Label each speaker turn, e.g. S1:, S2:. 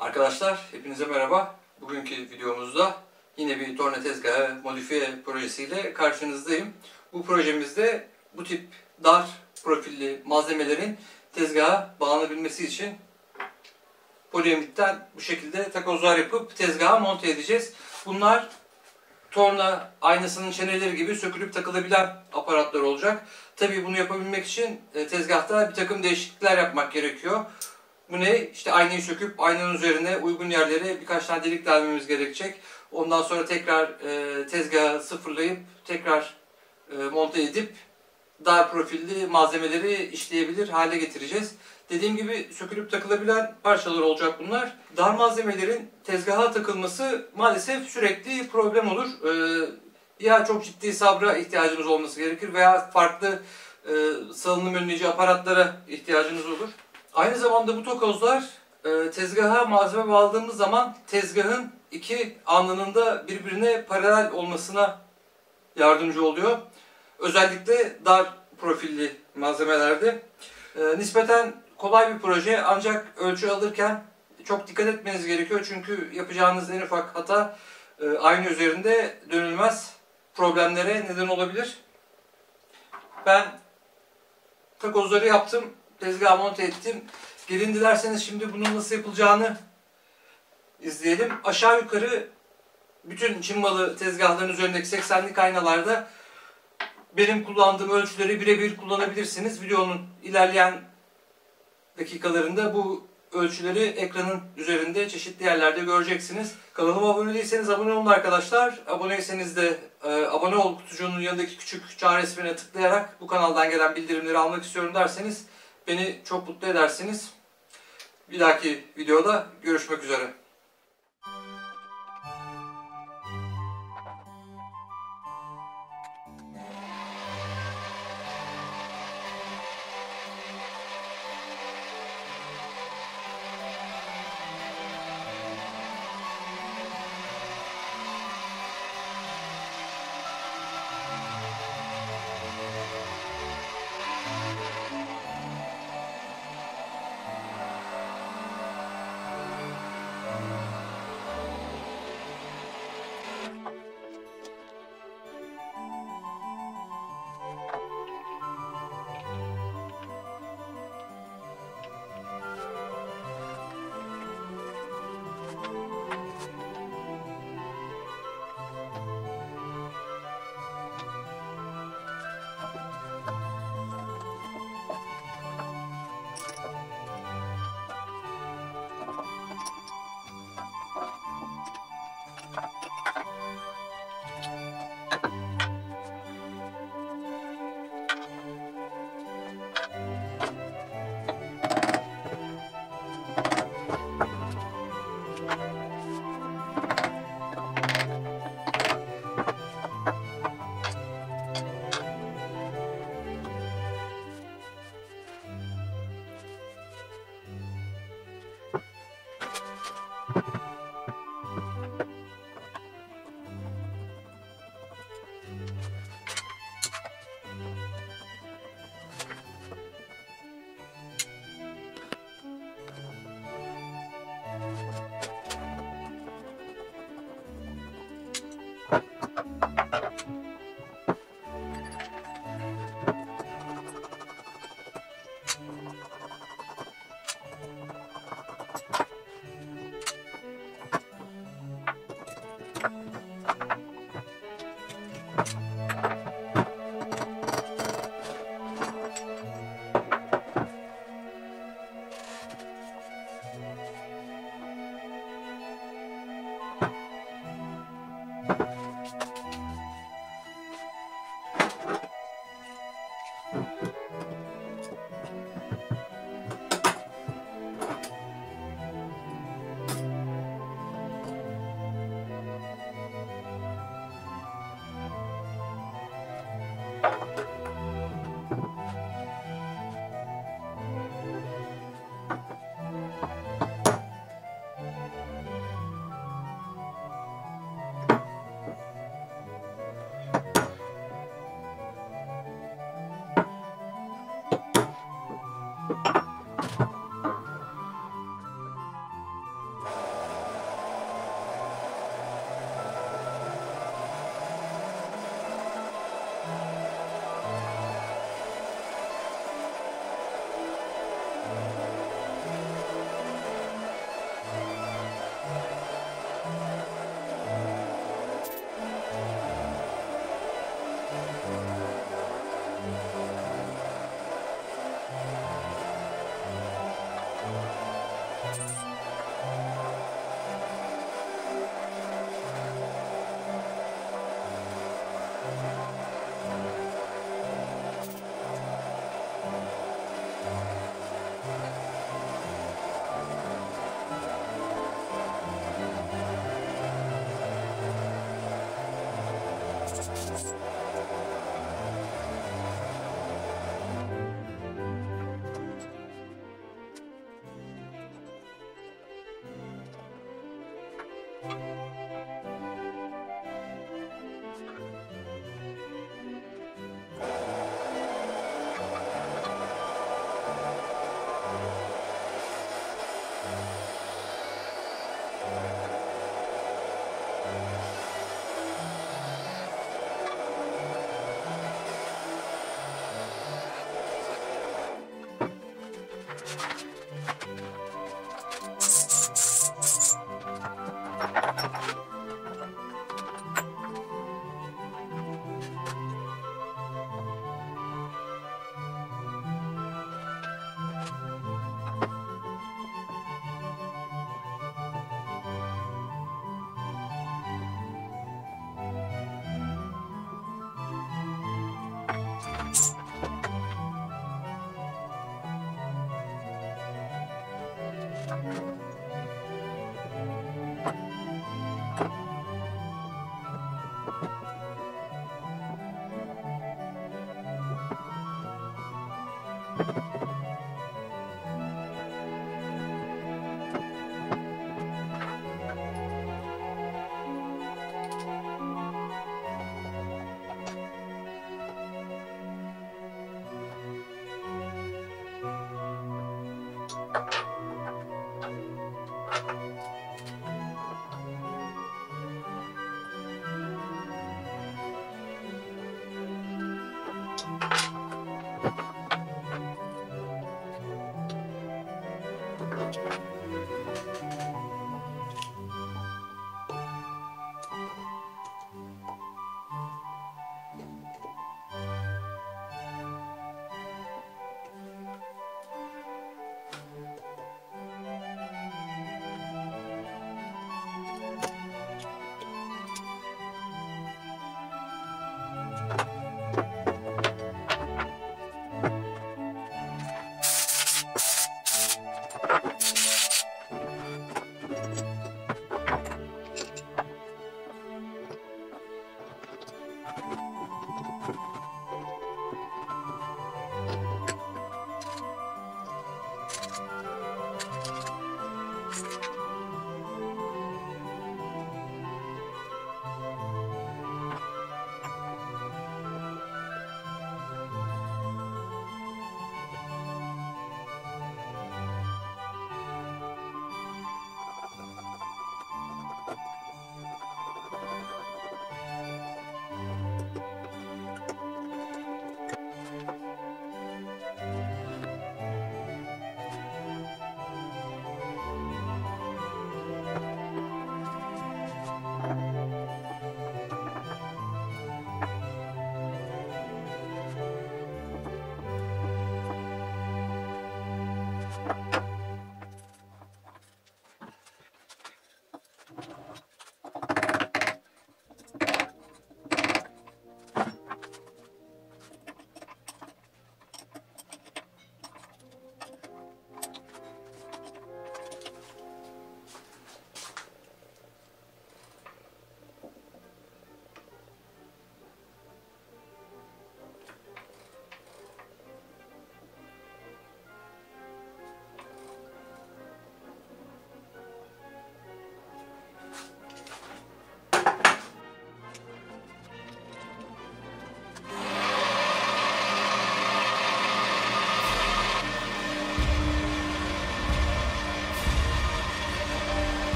S1: Arkadaşlar hepinize merhaba. Bugünkü videomuzda yine bir torna tezgahı modifiye projesiyle karşınızdayım. Bu projemizde bu tip dar profilli malzemelerin tezgaha bağlanabilmesi için poliamitten bu şekilde takozlar yapıp tezgaha monte edeceğiz. Bunlar torna aynasının çeneleri gibi sökülüp takılabilen aparatlar olacak. Tabii bunu yapabilmek için tezgahta bir takım değişiklikler yapmak gerekiyor. Bu ne? İşte aynayı söküp aynanın üzerine uygun yerlere birkaç tane delik delmemiz gerekecek. Ondan sonra tekrar tezgahı sıfırlayıp tekrar monte edip dar profilli malzemeleri işleyebilir hale getireceğiz. Dediğim gibi sökülüp takılabilen parçalar olacak bunlar. Dar malzemelerin tezgaha takılması maalesef sürekli problem olur. Ya çok ciddi sabra ihtiyacınız olması gerekir veya farklı salınım önleyici aparatlara ihtiyacınız olur. Aynı zamanda bu takozlar tezgaha malzeme bağladığımız zaman tezgahın iki alnının da birbirine paralel olmasına yardımcı oluyor. Özellikle dar profilli malzemelerde. Nispeten kolay bir proje ancak ölçü alırken çok dikkat etmeniz gerekiyor. Çünkü yapacağınız en ufak hata aynı üzerinde dönülmez problemlere neden olabilir. Ben takozları yaptım. Tezgaha monte ettim. Gelin dilerseniz şimdi bunun nasıl yapılacağını izleyelim. Aşağı yukarı bütün Çin malı tezgahların üzerindeki 80'lik aynalarda benim kullandığım ölçüleri birebir kullanabilirsiniz. Videonun ilerleyen dakikalarında bu ölçüleri ekranın üzerinde çeşitli yerlerde göreceksiniz. Kanalıma abone değilseniz abone olun arkadaşlar. Aboneyseniz de abone ol kutucuğunun yanındaki küçük çan resmine tıklayarak bu kanaldan gelen bildirimleri almak istiyorum derseniz beni çok mutlu edersiniz. Bir dahaki videoda görüşmek üzere.